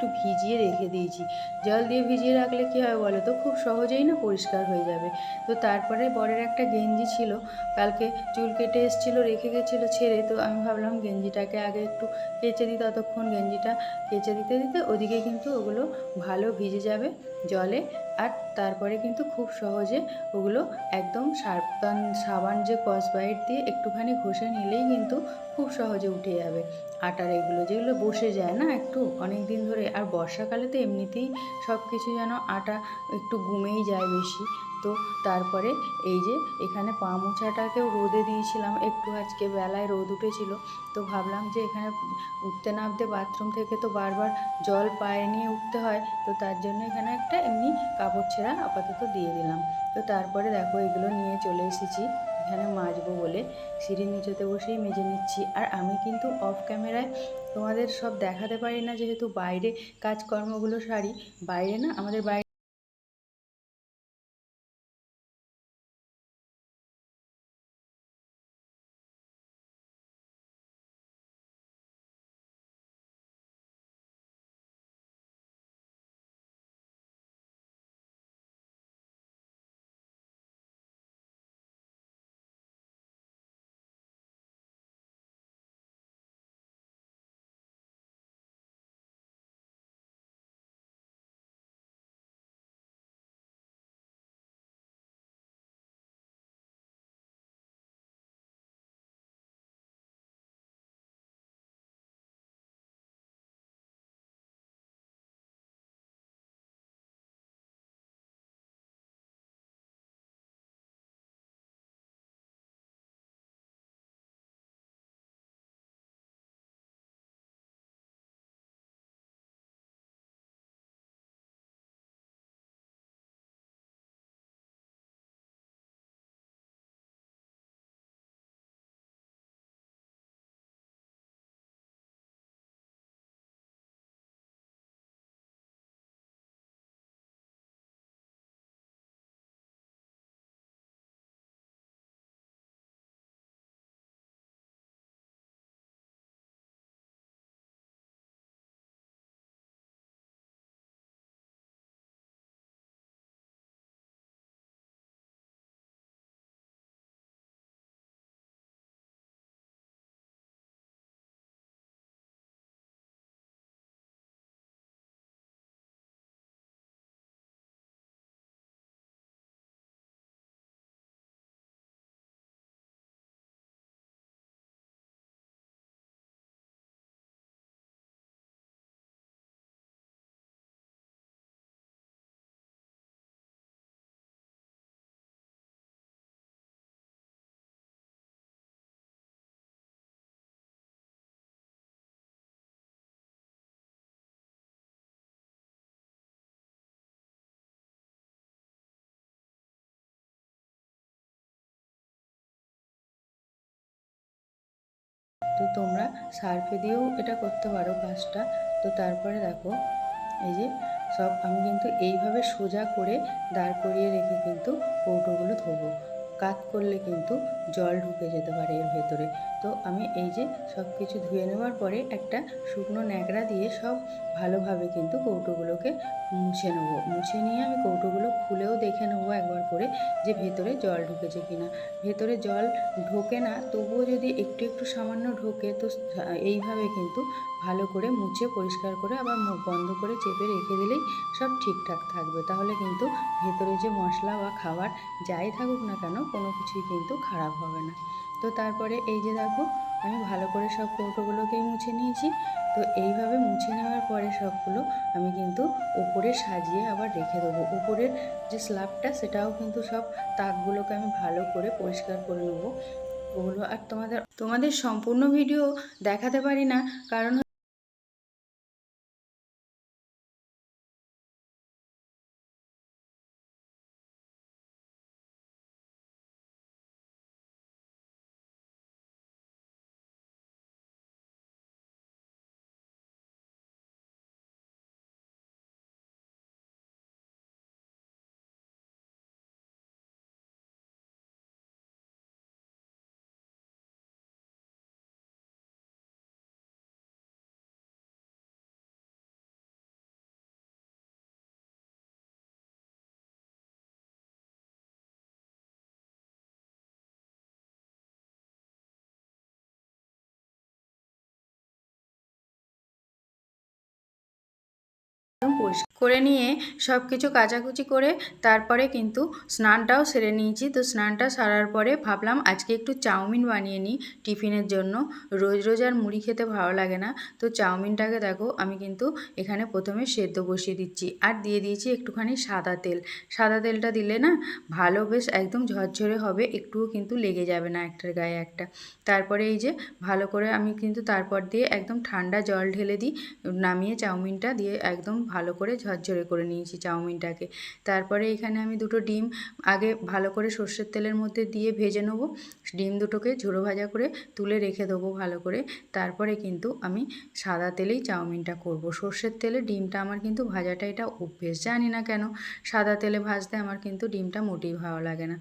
একটু ভিজিয়ে রেখে দিয়েছি। জল দিয়ে ভিজিয়ে রাখলে কী হয় বলো তো, খুব সহজেই না পরিষ্কার হয়ে যাবে। তো তারপরে বরের একটা গেঞ্জি ছিল, কালকে চুল কেটে এসেছিলো, রেখে গেছিলো ছেড়ে, তো আমি ভাবলাম গেঞ্জিটাকে আগে একটু কেচে দিই। ততক্ষণ গেঞ্জিটা কেচে দিতে দিতে ওদিকে কিন্তু ওগুলো ভালো ভিজে যাবে জলে। আর তারপরে কিন্তু খুব সহজে ওগুলো একদম সাবান যে স্কচব্রাইট দিয়ে একটুখানি ঘষে নিলেই কিন্তু খুব সহজে উঠে যাবে আটার এগুলো, যেগুলো বসে যায় না একটু অনেক দিন ধরে। আর বর্ষাকালে তো এমনিতেই সব কিছু যেন আটা একটু গুমেই যায় বেশি। তো তারপরে এই যে এখানে পা মোছাটাকেও রোদে দিয়েছিলাম একটু, আজকে বেলায় রোদ উঠেছিল। তো ভাবলাম যে এখানে উঠতে নামতে বাথরুম থেকে তো বারবার জল পায়ে নিয়ে উঠতে হয়, তো তার জন্য এখানে একটা এমনি কাপড় ছেঁড়া আপাতত দিয়ে দিলাম। তো তারপরে দেখো এগুলো নিয়ে চলে এসেছি এখানে মাজবো বলে, সিঁড়ির নিচেতে বসেই মেজে নিচ্ছি। আর আমি কিন্তু অফ ক্যামেরায় তোমাদের সব দেখাতে পারি না, যেহেতু বাইরে কাজকর্মগুলো সারি। বাইরে না, আমাদের বাইরে তো তোমরা সার্ফে দিয়েও এটা করতে পারো কাজটা। তো তারপরে দেখো এই যে সব আমি কিন্তু এইভাবে সোজা করে দাঁড় করিয়ে রেখে কিন্তু কৌটোগুলো ধোবো। কাত করলে কিন্তু জল ঢুকে যেতে পারে এর ভেতরে। তো আমি এই যে সব কিছু ধুয়ে নেওয়ার পরে একটা শুকনো ন্যাকড়া দিয়ে সব ভালোভাবে কিন্তু কৌটোগুলোকে মুছে নেবো। মুছে নিয়ে আমি কৌটোগুলো খুলেও দেখে নেবো একবার করে যে ভেতরে জল ঢুকেছে কিনা। ভেতরে জল ঢোকে না, তবুও যদি একটু একটু সামান্য ঢোকে তো এইভাবে কিন্তু ভালো করে মুছে পরিষ্কার করে আবার মুখ বন্ধ করে চেপে রেখে দিলেই সব ঠিকঠাক থাকবে। তাহলে কিন্তু ভেতরে যে মশলা বা খাবার যাই থাকুক না কেন কোনো কিছুই কিন্তু খারাপ হবে না। তো তারপরে এই যে দেখো আমি ভালো করে সব কৌটোগুলোকেই মুছে নিয়েছি। তো এইভাবে মুছে নেওয়ার পরে সবগুলো আমি কিন্তু উপরে সাজিয়ে আবার রেখে দেবো। উপরের যে স্ল্যাবটা সেটাও কিন্তু সব তাকগুলোকে আমি ভালো করে পরিষ্কার করে নেবো ওগুলো। আর তোমাদের সম্পূর্ণ ভিডিও দেখাতে পারি না, কারণ পরিষ্কার করে নিয়ে সব কিছু কাচাকুচি করে তারপরে কিন্তু স্নানটাও সেরে নিয়েছি। তো স্নানটা সারার পরে ভাবলাম আজকে একটু চাউমিন বানিয়ে নিই টিফিনের জন্য। রোজ রোজ আর মুড়ি খেতে ভালো লাগে না। তো চাউমিনটাকে দেখো আমি কিন্তু এখানে প্রথমে সেদ্ধ বসিয়ে দিচ্ছি আর দিয়ে দিয়েছি একটুখানি সাদা তেল। সাদা তেলটা দিলে না ভালো বেশ একদম ঝরঝরে হবে, একটুও কিন্তু লেগে যাবে না একটার গায়ে একটা। তারপরে এই যে ভালো করে আমি কিন্তু তারপর দিয়ে একদম ঠান্ডা জল ঢেলে দিই, নামিয়ে চাউমিনটা দিয়ে একদম ভালো করে ঝরঝরে করে নিয়েছি চাউমিনটাকে। তারপরে এখানে আমি দুটো ডিম আগে ভালো করে সর্ষের তেলের মধ্যে দিয়ে ভেজে নেবো। ডিম দুটোকে ঝোড়ো ভাজা করে তুলে রেখে দেবো ভালো করে। তারপরে কিন্তু আমি সাদা তেলেই চাউমিনটা করব। সর্ষের তেলে ডিমটা আমার কিন্তু ভাজাটা এটা অভ্যেস, জানি না কেন সাদা তেলে ভাজতে আমার কিন্তু ডিমটা মোটেই ভালো লাগে না।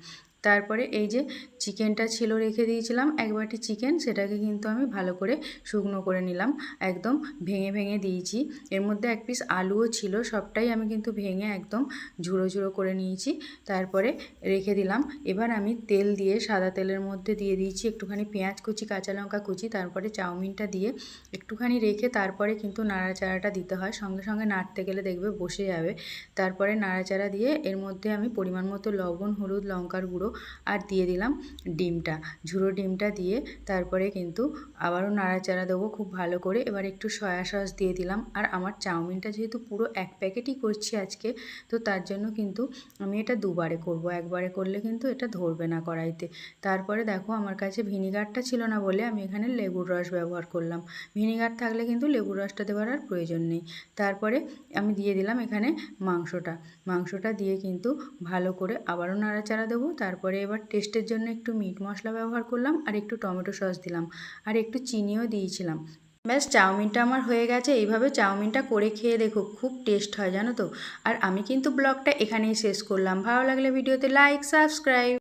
তারপরে এই যে চিকেনটা ছিল রেখে দিয়েছিলাম এক বাটি চিকেন, সেটাকে কিন্তু আমি ভালো করে শুকনো করে নিলাম, একদম ভেঙে ভেঙে দিয়েছি। এর মধ্যে এক পিস আলুও ছিল, সবটাই আমি কিন্তু ভেঙে একদম ঝুড়ো ঝুড়ো করে নিয়েছি। তারপরে রেখে দিলাম। এবার আমি তেল দিয়ে সাদা তেলের মধ্যে দিয়ে দিয়েছি একটুখানি পেঁয়াজ কুচি, কাঁচা লঙ্কা কুচি, তারপরে চাউমিনটা দিয়ে একটুখানি রেখে তারপরে কিন্তু নাড়াচাড়াটা দিতে হয়। সঙ্গে সঙ্গে নাড়তে গেলে দেখবে বসে যাবে। তারপরে নাড়াচাড়া দিয়ে এর মধ্যে আমি পরিমাণ মতো লবণ, হলুদ, লঙ্কার গুঁড়ো আর দিয়ে দিলাম ডিমটা, ঝুড়ো ডিমটা দিয়ে তারপরে কিন্তু আবারও নাড়াচাড়া দেবো খুব ভালো করে। এবার একটু সয়া সস দিয়ে দিলাম। আর আমার চাউমিনটা যেহেতু পুরো এক প্যাকেটই করছি আজকে, তো তার জন্য কিন্তু আমি এটা দুবারে করব, একবারে করলে কিন্তু এটা ধরবে না কড়াইতে। তারপরে দেখো আমার কাছে ভিনিগারটা ছিল না বলে আমি এখানে লেবুর রস ব্যবহার করলাম। ভিনিগার থাকলে কিন্তু লেবুর রসটা দেওয়ার আর প্রয়োজন নেই। তারপরে আমি দিয়ে দিলাম এখানে মাংসটা দিয়ে কিন্তু ভালো করে আবারও নাড়াচাড়া দেবো। তারপরে এবার টেস্টের জন্য একটু মিট মশলা ব্যবহার করলাম আর একটু টমেটো সস দিলাম আর একটু চিনিও দিয়েছিলাম। ব্যাস চাউমিনটা আমার হয়ে গেছে। এইভাবে চাউমিনটা করে খেয়ে দেখো, খুব টেস্ট হয় জানো তো। আর আমি কিন্তু ব্লগটা এখানেই শেষ করলাম। ভালো লাগলে ভিডিওতে লাইক, সাবস্ক্রাইব।